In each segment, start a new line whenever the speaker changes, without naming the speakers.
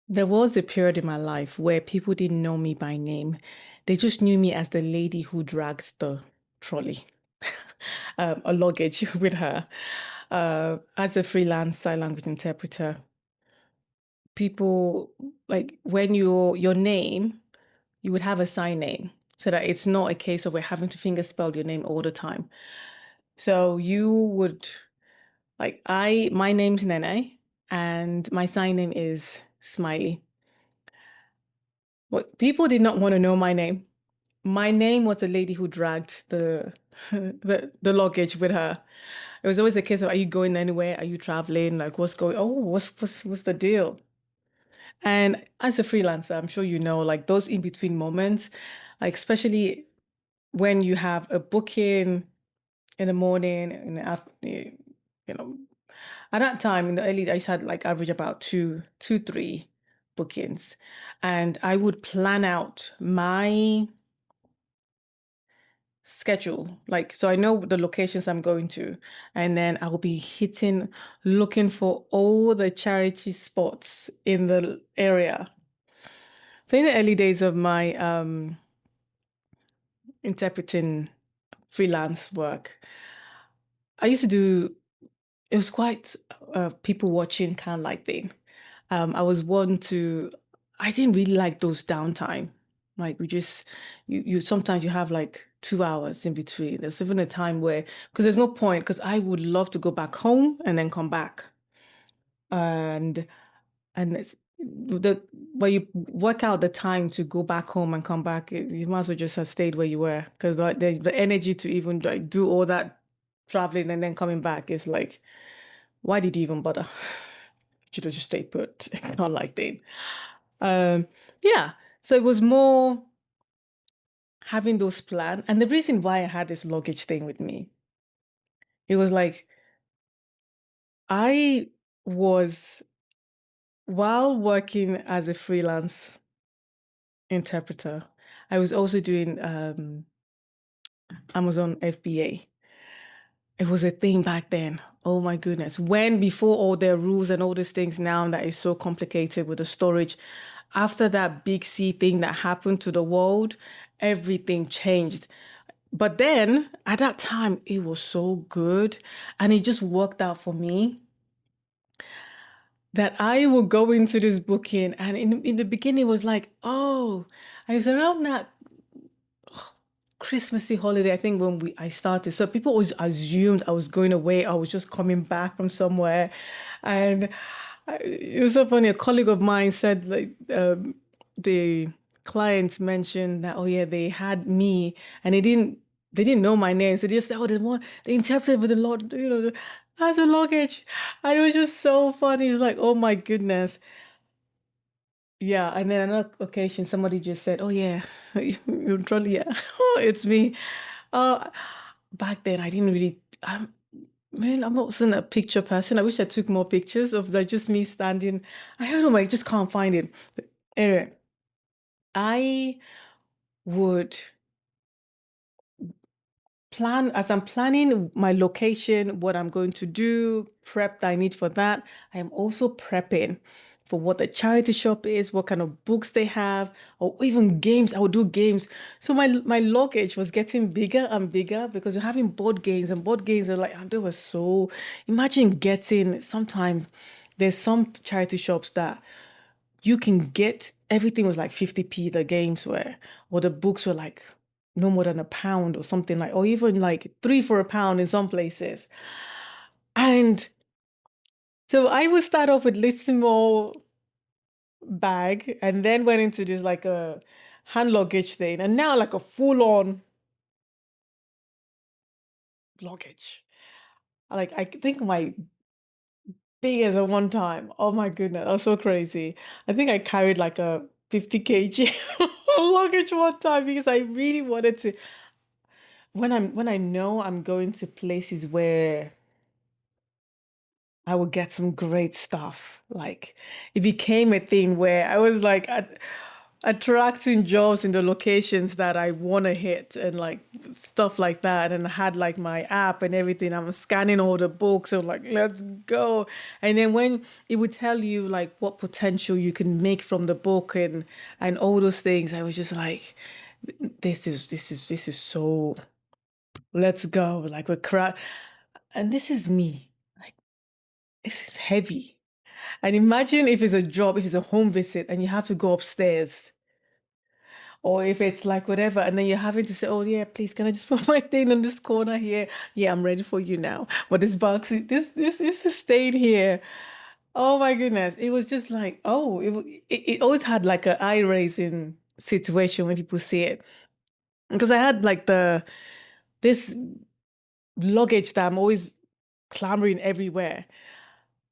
There was a period in my life where people didn't know me by name. They just knew me as the lady who dragged the trolley, a luggage with her. As a freelance sign language interpreter, people like when your name, you would have a sign name so that it's not a case of we're having to finger spell your name all the time. So you would my name's Nene and my sign name is Smiley. What people did not want to know my name. My name was the lady who dragged the the luggage with her. It was always a case of, are you going anywhere? Are you traveling? Like, what's going? Oh, what's the deal? And as a freelancer, I'm sure you know, like those in between moments, like especially when you have a booking in the morning, in the afternoon, you know, at that time in the early, I just had like average about two, three bookings, and I would plan out my schedule. Like, so I know the locations I'm going to, and then I will be looking for all the charity spots in the area. So in the early days of my interpreting freelance work, I used to do, it was quite people watching kind of like thing. I was one to, I didn't really like those downtime. Like we just, you sometimes you have like 2 hours in between. There's even a time where, because there's no point, because I would love to go back home and then come back. And it's the where you work out the time to go back home and come back, you might as well just have stayed where you were because the energy to even like do all that traveling and then coming back is like, why did you even bother? Should have just stayed put. Not like that. Um, yeah. So it was more having those plans. And the reason why I had this luggage thing with me, it was like I was, while working as a freelance interpreter, I was also doing Amazon FBA. It was a thing back then. Oh my goodness. When before all their rules and all these things now that is so complicated with the storage, after that big C thing that happened to the world, everything changed. But then at that time, it was so good and it just worked out for me that I will go into this booking. And in the beginning, it was like, oh, I was around that Christmassy holiday, I think when I started. So people always assumed I was going away. I was just coming back from somewhere. And it was so funny. A colleague of mine said like the clients mentioned that, oh yeah, they had me and they didn't know my name. So they just said, oh, they interpreted with the Lord, as a luggage. And it was just so funny. It was like, oh my goodness. Yeah, and then another occasion, somebody just said, "Oh yeah, you're drunk." Yeah, oh, it's me. Uh, Back then, I didn't really. Man, I'm not a picture person. I wish I took more pictures of like just me standing. I don't know, I just can't find it. But anyway, I would plan as I'm planning my location, what I'm going to do, prep that I need for that. I am also prepping for what the charity shop is, what kind of books they have, or even games. I would do games. So my luggage was getting bigger and bigger because we're having board games and board games are like, and they were so imagine getting sometimes there's some charity shops that you can get everything was like 50p the games were, or the books were like no more than a pound or something like, or even like three for a pound in some places. And so I would start off with little small bag and then went into this like a hand luggage thing and now like a full on luggage. Like I think my biggest at one time. Oh my goodness, that was so crazy. I think I carried like a 50 kg luggage one time because I really wanted to. When I know I'm going to places where I will get some great stuff, like it became a thing where I was like, attracting jobs in the locations that I want to hit and like stuff like that. And I had like my app and everything. I'm scanning all the books. So like, let's go. And then when it would tell you like what potential you can make from the book and all those things, I was just like, this is so, let's go. Like we're and this is me. Like this is heavy. And imagine if it's a job, if it's a home visit and you have to go upstairs, or if it's like whatever, and then you're having to say, "Oh yeah, please, can I just put my thing in this corner here? Yeah, I'm ready for you now." But this box, this is stayed here. Oh my goodness, it was just like, oh, it always had like a eye raising situation when people see it because I had like this luggage that I'm always clambering everywhere,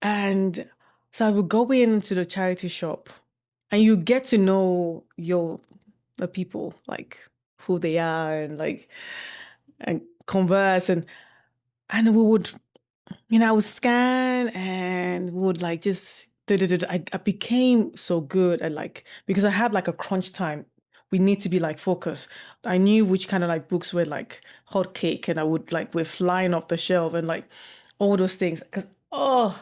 and so I would go into the charity shop, and you get to know the people like who they are and like and converse and we would I would scan and would like just I became so good at like because I had like a crunch time. We need to be like focused. I knew which kind of like books were like hot cake and I would like we're flying off the shelf and like all those things. Cause it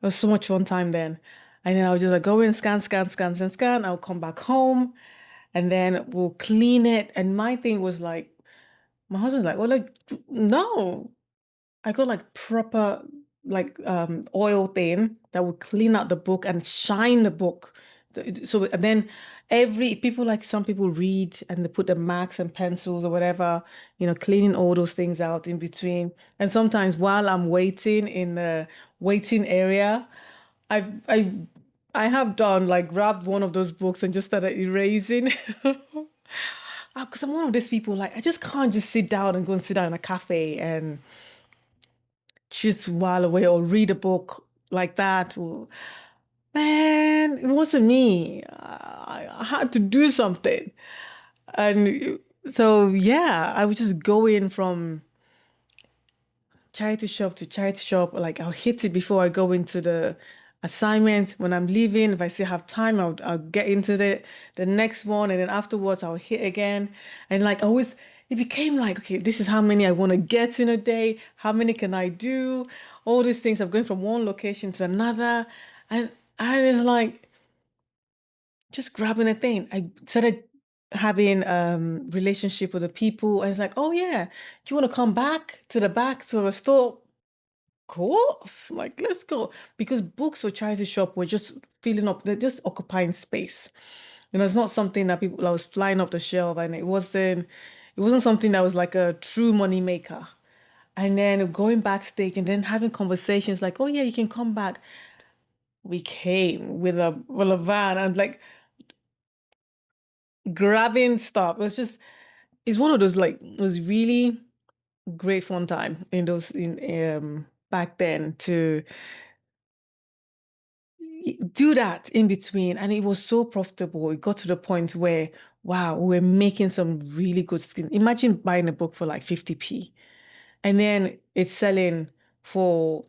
was so much fun time then. And then I would just like go in, scan, scan, scan, scan, scan. I'll come back home and then we'll clean it. And my thing was like, my husband's like, well, like, no. I got like proper like oil thing that would clean out the book and shine the book. So and then every people like some people read and they put the marks and pencils or whatever, cleaning all those things out in between. And sometimes while I'm waiting in the waiting area, I I I have done like grabbed one of those books and just started erasing. Because I'm one of these people like I just can't just sit down and go and sit down in a cafe and just while away or read a book like that. Man, it wasn't me. I had to do something. And so, yeah, I would just go in from charity shop to charity shop. Like I'll hit it before I go into the assignment. When I'm leaving, if I still have time, I'll get into the next one, and then afterwards I'll hit again. And like always, it became like, okay, this is how many I want to get in a day. How many can I do? All these things. I'm going from one location to another, and I was like just grabbing a thing. I started having relationship with the people. I was like, oh yeah, do you want to come back to a store? Course, like let's go because books or charity shop were just filling up, they're just occupying space. It's not something that people that was flying off the shelf, and it wasn't something that was like a true money maker. And then going backstage and then having conversations like, oh yeah, you can come back. We came with a van and like grabbing stuff. It's one of those like it was really great fun time in those in back then to do that in between and it was so profitable. It got to the point where wow, we're making some really good skin. Imagine buying a book for like 50p and then it's selling for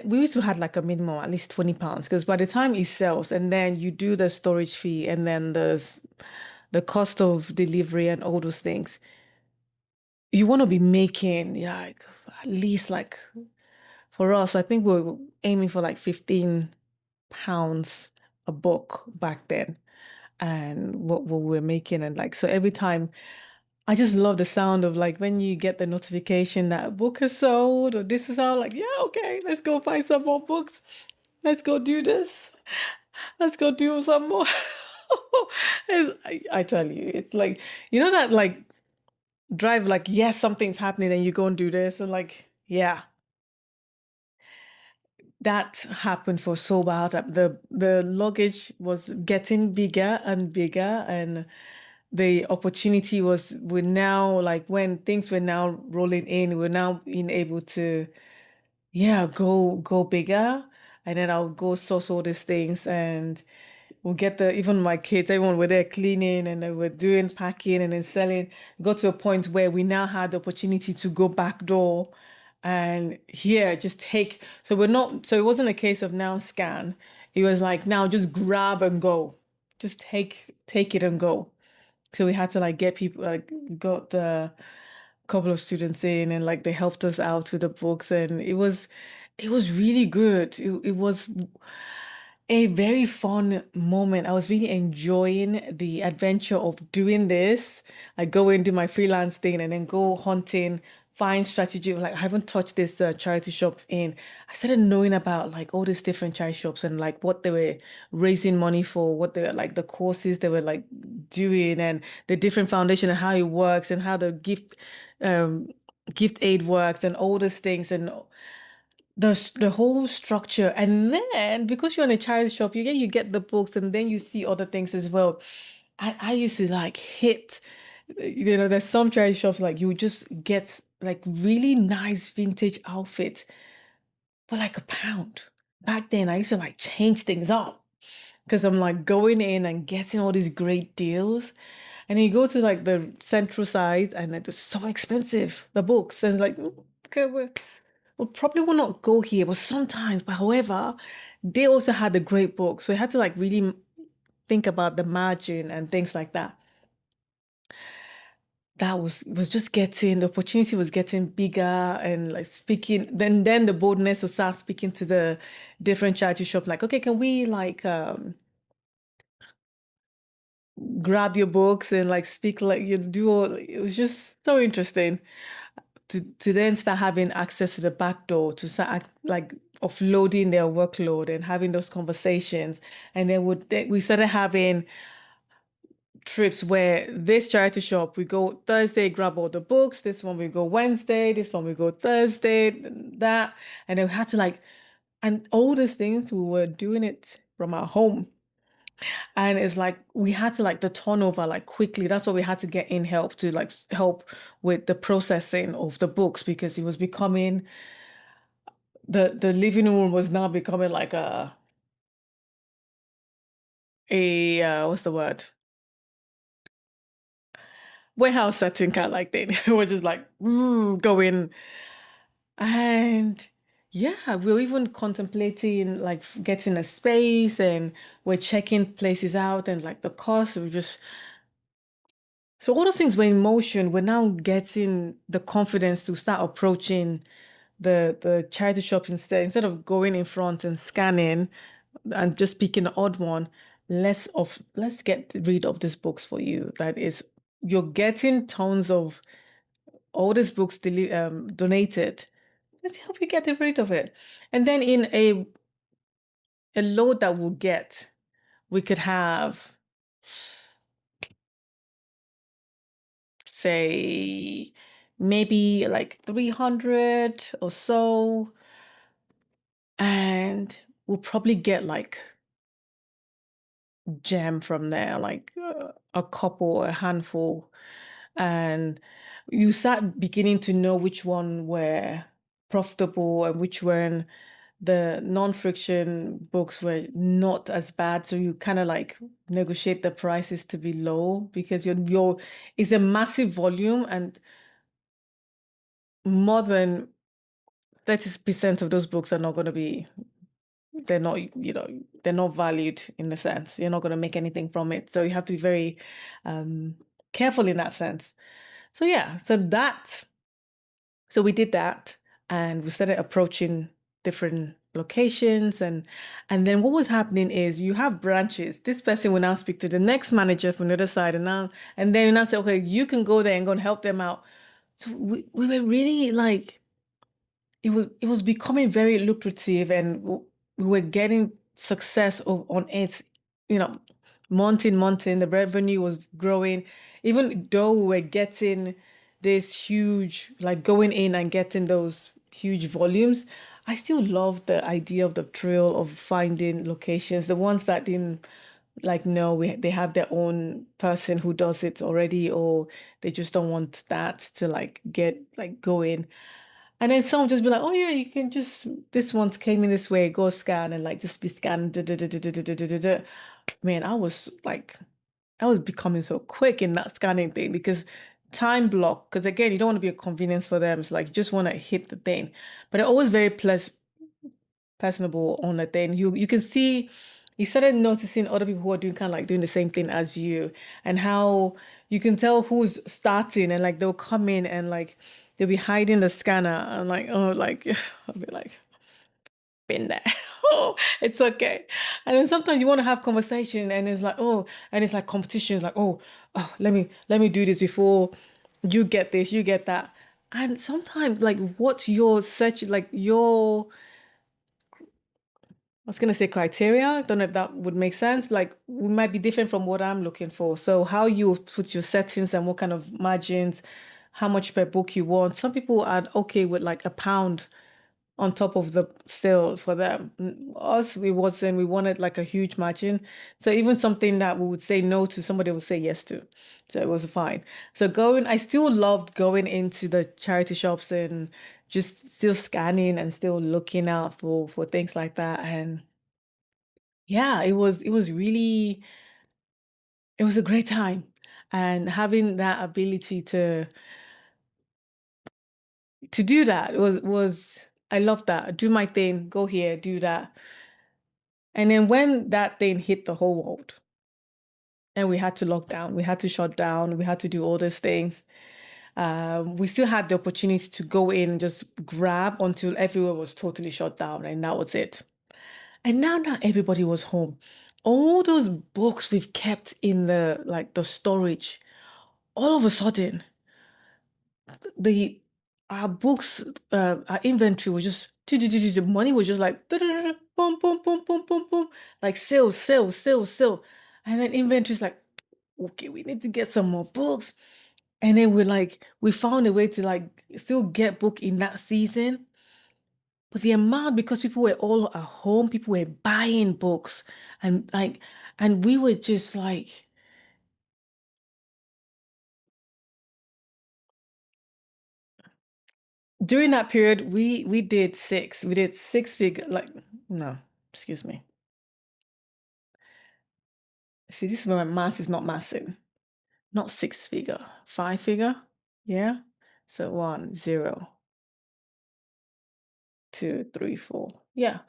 we used to have like a minimum at least 20 pounds because by the time it sells and then you do the storage fee and then there's the cost of delivery and all those things, you want to be making yeah, like at least like for us, I think we were aiming for like 15 pounds a book back then and what we're making and like so every time I just love the sound of like when you get the notification that a book is sold or this is how like yeah okay let's go buy some more books, let's go do this, let's go do some more. I tell you it's like that like drive like yes something's happening and you go and do this and like yeah that happened for so bad. The luggage was getting bigger and bigger, and the opportunity was we're now like when things were now rolling in, we're now being able to yeah go bigger, and then I'll go source all these things and we'll get the even my kids, everyone were there cleaning and they were doing packing and then selling. Got to a point where we now had the opportunity to go back door and here just take. So we're not. So it wasn't a case of now scan. It was like now just grab and go, just take it and go. So we had to like get people like got the couple of students in and like they helped us out with the books and it was really good. It was a very fun moment. I was really enjoying the adventure of doing this. I go and do my freelance thing and then go hunting, find strategy. Like I haven't touched this charity shop in. I started knowing about like all these different charity shops and like what they were raising money for, what they were like the courses they were like doing and the different foundation and how it works and how the um gift aid works and all those things and the whole structure. And then because you're in a charity shop, you get the books and then you see other things as well. I used to like hit, there's some charity shops like you would just get like really nice vintage outfits for like £1. Back then, I used to like change things up because I'm like going in and getting all these great deals. And then you go to like the central side and it's so expensive, the books. And it's like, okay, we probably will not go here. But sometimes, but however, they also had the great books. So you had to like really think about the margin and things like that. That was just getting the opportunity was getting bigger and like speaking then the boldness to start speaking to the different charity shop like okay can we like grab your books and like speak like you do all it was just so interesting to then start having access to the back door to start like offloading their workload and having those conversations and we started having trips where this charity shop we go Thursday, grab all the books. This one we go Wednesday. This one we go Thursday. That and then we had to like and all these things we were doing it from our home. And it's like we had to like the turnover like quickly. That's why we had to get in help to like help with the processing of the books because it was becoming the living room was now becoming like a what's the word warehouse setting kind of like thing. We're just like going and yeah, we were even contemplating like getting a space and we're checking places out and like the cost. We just so all those things were in motion. We're now getting the confidence to start approaching the charity shops instead of going in front and scanning and just picking the odd one. Let's get rid of these books for you. That is, you're getting tons of all these books donated. Let's help you get rid of it. And then in a load that we'll get, we could have, say, maybe like 300 or so. And we'll probably get like gem from there, like a couple, a handful. And you start beginning to know which one were profitable and which weren't. The non-friction books were not as bad, so you kind of like negotiate the prices to be low because it's a massive volume and more than 30% of those books are not going to be they're not they're not valued in the sense you're not going to make anything from it, so you have to be very um careful in that sense. So yeah, so we did that and we started approaching different locations and then what was happening is you have branches. This person will now speak to the next manager from the other side and then you now say, okay, you can go there and go and help them out. So we were really like it was becoming very lucrative and we were getting success on it, you know, month in, the revenue was growing, even though we were getting this huge, like going in and getting those huge volumes. I still love the idea of the thrill of finding locations, the ones that didn't like no, they have their own person who does it already, or they just don't want that to like get like going. And then someone just be like, oh yeah, you can just this one's came in this way, go scan and like just be scanned. Da, da, da, da, da, da, da, da, da. Man, I was becoming so quick in that scanning thing because time block, because again, you don't want to be a convenience for them. It's like you just want to hit the thing. But they're always very personable on the thing. You can see you started noticing other people who are doing kind of like doing the same thing as you, and how you can tell who's starting, and like they'll come in and like they'll be hiding the scanner. I'm like, oh, like I'll be like, been there. Oh, it's okay. And then sometimes you want to have conversation and it's like, oh, and it's like competition. It's like, oh, let me do this before you get this, you get that. And sometimes like what your search, like your, I was gonna say criteria. I don't know if that would make sense. Like we might be different from what I'm looking for. So how you put your settings and what kind of margins, how much per book you want. Some people are okay with like a pound on top of the sale for them. Us, we wasn't, we wanted like a huge margin. So even something that we would say no to, somebody would say yes to. So it was fine. So I still loved going into the charity shops and just still scanning and still looking out for things like that. And yeah, it was really, it was a great time. And having that ability to do that was I love that. Do my thing, go here, do that. And then when that thing hit the whole world and we had to lock down, we had to shut down, we had to do all these things, we still had the opportunity to go in and just grab until everywhere was totally shut down, and that was it. And now not everybody was home. All those books we've kept in the storage, all of a sudden, the our books, our inventory was just the money was just like boom, boom, boom, boom, boom, boom, like sales, sales, sales, sales. And then inventory's like, okay, we need to get some more books. And then we found a way to like still get book in that season. But the amount, because people were all at home, people were buying books and like, and we were just like, during that period, we did six figure, like, no, excuse me. See, this is where my math is not massive. Not six figure, five figure. Yeah. So one, zero, two, three, four. Yeah,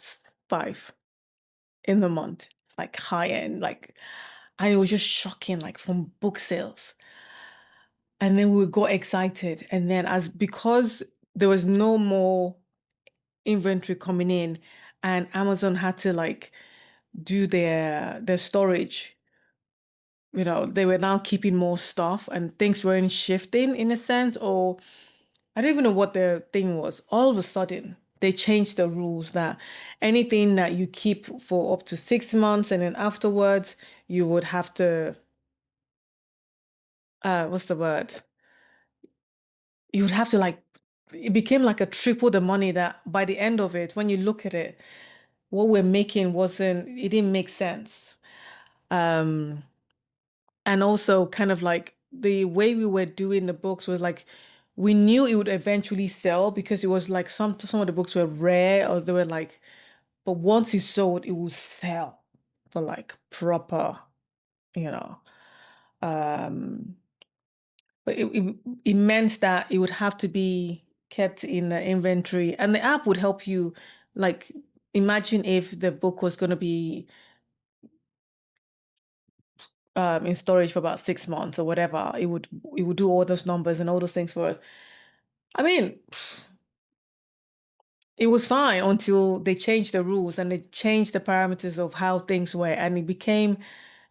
five in the month. Like high end, like, and it was just shocking, like from book sales. And then we got excited. And then because there was no more inventory coming in, and Amazon had to like do their storage, they were now keeping more stuff and things weren't shifting in a sense, or I don't even know what the thing was. All of a sudden, they changed the rules that anything that you keep for up to 6 months and then afterwards, you would have to, what's the word? You would have to like, it became like a triple the money that by the end of it, when you look at it, what we're making it didn't make sense. Um, and also kind of like the way we were doing the books was like we knew it would eventually sell because it was like some of the books were rare, or they were like, but once it's sold it will sell for like proper, you know um but it meant that it would have to be kept in the inventory, and the app would help you, like, imagine if the book was going to be in storage for about 6 months or whatever. It would do all those numbers and all those things for us. I mean, it was fine until they changed the rules and they changed the parameters of how things were, and it became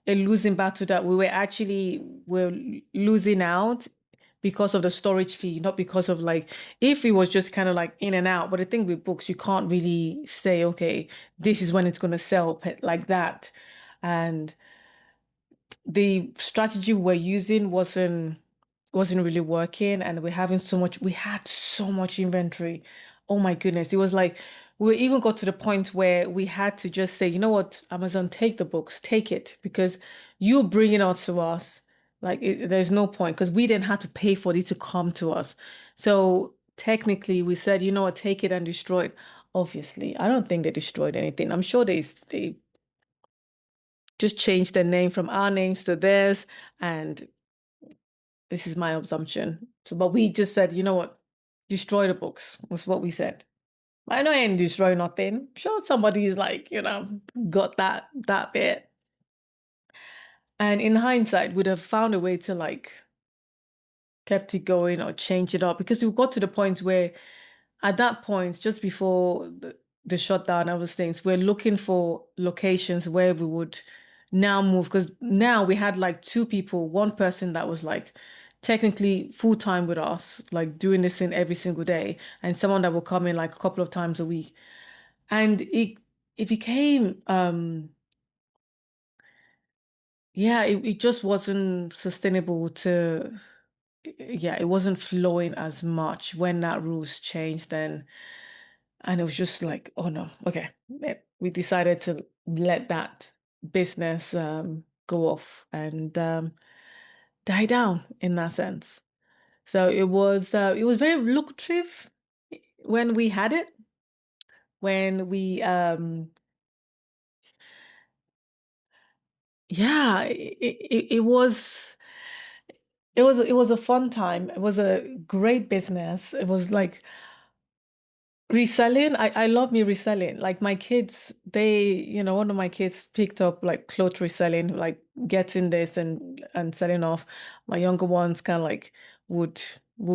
a losing battle that were losing out because of the storage fee, not because of like, if it was just kind of like in and out. But the thing with books, you can't really say, okay, this is when it's going to sell like that. And the strategy we're using wasn't really working, and we had so much inventory. Oh my goodness, it was like we even got to the point where we had to just say, you know what, Amazon, take the books, take it, because you bring it out to us. Like there's no point, because we didn't have to pay for it to come to us. So technically we said, you know what, take it and destroy it. Obviously I don't think they destroyed anything. I'm sure they just changed their name from our names to theirs, and this is my assumption. So, but we just said, you know what, destroy the books, was what we said. I know I ain't destroy nothing. Sure, somebody's like, got that bit. And in hindsight, would have found a way to like kept it going or change it up because we got to the point where at that point, just before the shutdown, I was things, we're looking for locations where we would now move because now we had like two people, one person that was like technically full time with us, like doing this in every single day, and someone that will come in like a couple of times a week. And it became yeah, it just wasn't sustainable to yeah, it wasn't flowing as much when that rules changed then. And it was just like, oh no, okay. We decided to let that business go off and die down in that sense. So it was very lucrative when we had it, when we yeah, it was a fun time. It was a great business. It was like reselling, I love me reselling. Like my kids, one of my kids picked up like clothes reselling, like getting this and selling off. My younger ones kind of like would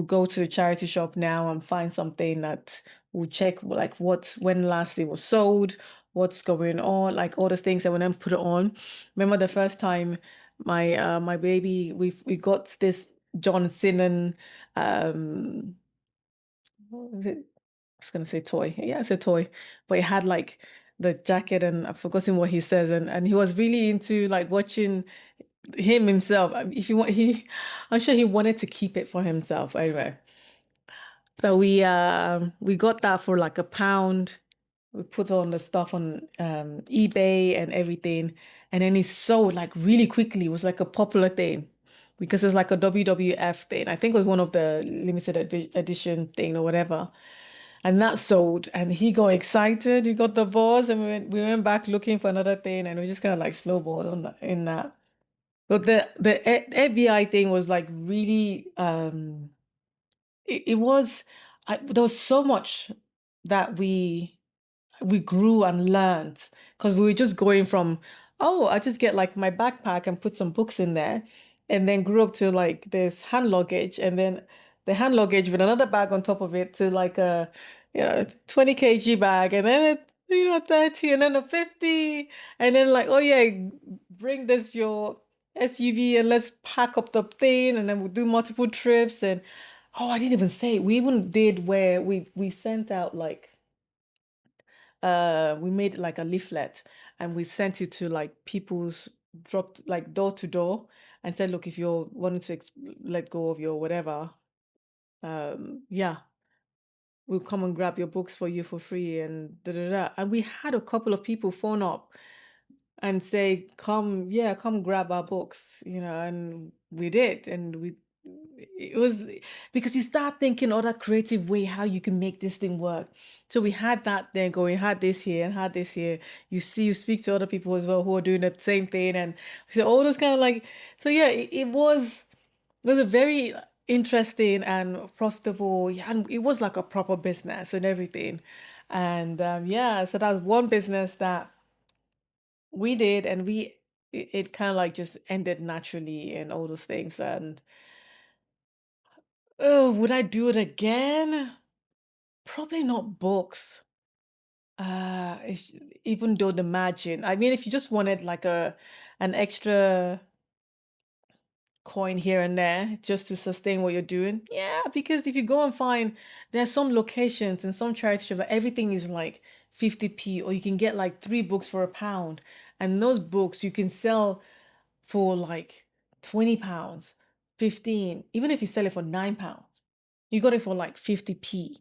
go to the charity shop now and find something that will check like when last it was sold, what's going on, like all the things that when I put it on. Remember the first time my baby we got this John Sinnen what was it? I was gonna say toy. Yeah, it's a toy. But it had like the jacket and I've forgotten what he says and he was really into like watching him himself. If you want I'm sure he wanted to keep it for himself anyway. So we got that for like £1. We put on the stuff on eBay and everything. And then it sold like really quickly. It was like a popular thing because it's like a WWF thing. I think it was one of the limited edition thing or whatever. And that sold, and he got excited. He got the buzz, and we went back looking for another thing, and we just kind of like snowballed on in that. But the FBI thing was like really it was there was so much that we grew and learned because we were just going from, oh, I just get like my backpack and put some books in there, and then grew up to like this hand luggage, and then the hand luggage with another bag on top of it to like a 20 kg bag, and then 30, and then a 50, and then like, oh yeah, bring this your SUV and let's pack up the thing, and then we'll do multiple trips, and oh, I didn't even say we even did where we sent out like we made like a leaflet and we sent it to like people's dropped like door to door and said, look, if you're wanting to let go of your whatever, yeah, we'll come and grab your books for you for free and da da da. And we had a couple of people phone up and say, come, yeah, come grab our books, and we did. And it was because you start thinking other creative way how you can make this thing work. So we had that then going, had this here and had this here. You speak to other people as well who are doing the same thing. And so all those kind of like, so yeah, it was a very interesting and profitable, yeah, and it was like a proper business and everything. And yeah, so that's one business that we did, and it kind of like just ended naturally and all those things. And oh, would I do it again? Probably not books. It's, even though the margin, I mean, if you just wanted like an extra coin here and there just to sustain what you're doing, yeah, because if you go and find there's some locations and some charity shops that everything is like 50p, or you can get like three books for £1, and those books you can sell for like £20, 15, even if you sell it for £9, you got it for like 50p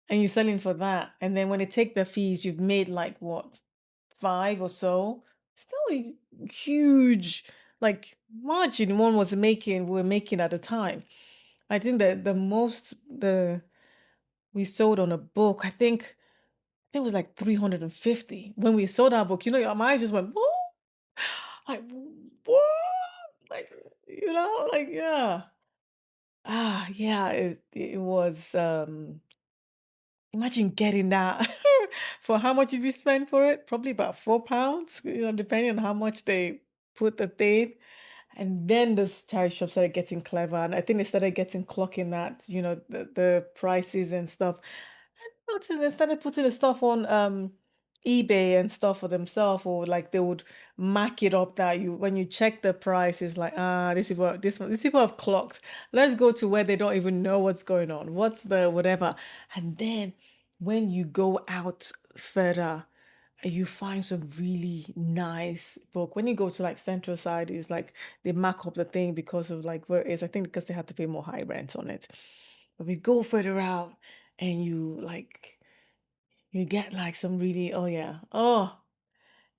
and you're selling for that. And then when they take the fees, you've made like what, five or so. Still a huge like margin one was making, we were making at the time. I think that the most the we sold on a book, I think it was like 350. When we sold our book, my eyes just went, whoa, like what? Like, like yeah. Yeah, it was Imagine getting that for how much did we spend for it? Probably about £4, depending on how much they put the thing. And then the charity shop started getting clever, and I think they started getting clocking that, the prices and stuff. And noticed they started putting the stuff on eBay and stuff for themselves, or like they would mark it up that you when you check the price, it's like, this is what this one these people have clocked. Let's go to where they don't even know what's going on. What's the whatever? And then when you go out further, you find some really nice book. When you go to like Central Side, it's like they mark up the thing because of like where it is. I think because they had to pay more high rent on it. But we go further out and you get like some really, oh yeah. Oh,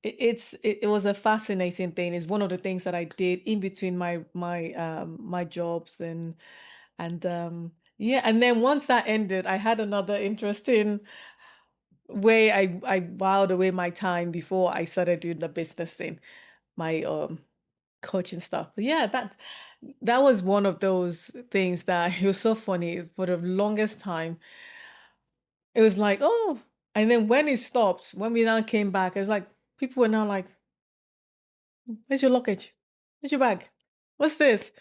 it was a fascinating thing. It's one of the things that I did in between my jobs and yeah, and then once that ended, I had another interesting way I whiled away my time before I started doing the business thing, my coaching stuff. But yeah, that was one of those things that it was so funny. For the longest time, it was like, oh, and then when it stopped, when we now came back, it's like people were now like, where's your luggage? Where's your bag? What's this?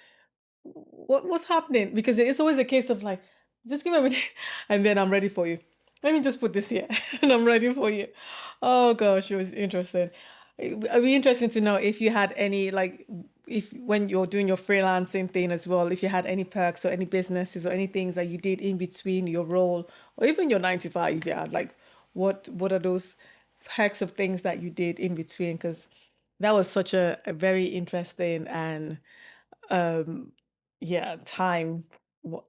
What's happening? Because it's always a case of like, just give me a minute, and then I'm ready for you. Let me just put this here, and I'm ready for you. Oh gosh, it was interesting. It'd be interesting to know if you had any like if when you're doing your freelancing thing as well, if you had any perks or any businesses or any things that you did in between your role or even your 9 to 5, if you had like what are those perks of things that you did in between? Because that was such a very interesting and um yeah time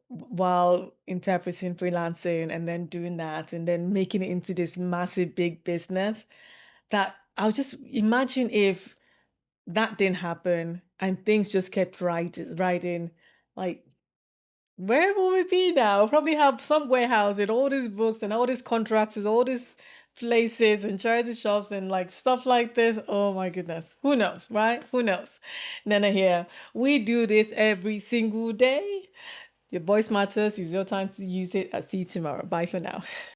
while interpreting freelancing and then doing that and then making it into this massive big business that I'll just imagine if that didn't happen and things just kept riding like where will we be now? We'll probably have some warehouse with all these books and all these contracts with all these places and charity shops and like stuff like this. Oh my goodness. Who knows, right? Who knows? And then I hear we do this every single day. Your voice matters. Use your time to use it. I'll see you tomorrow. Bye for now.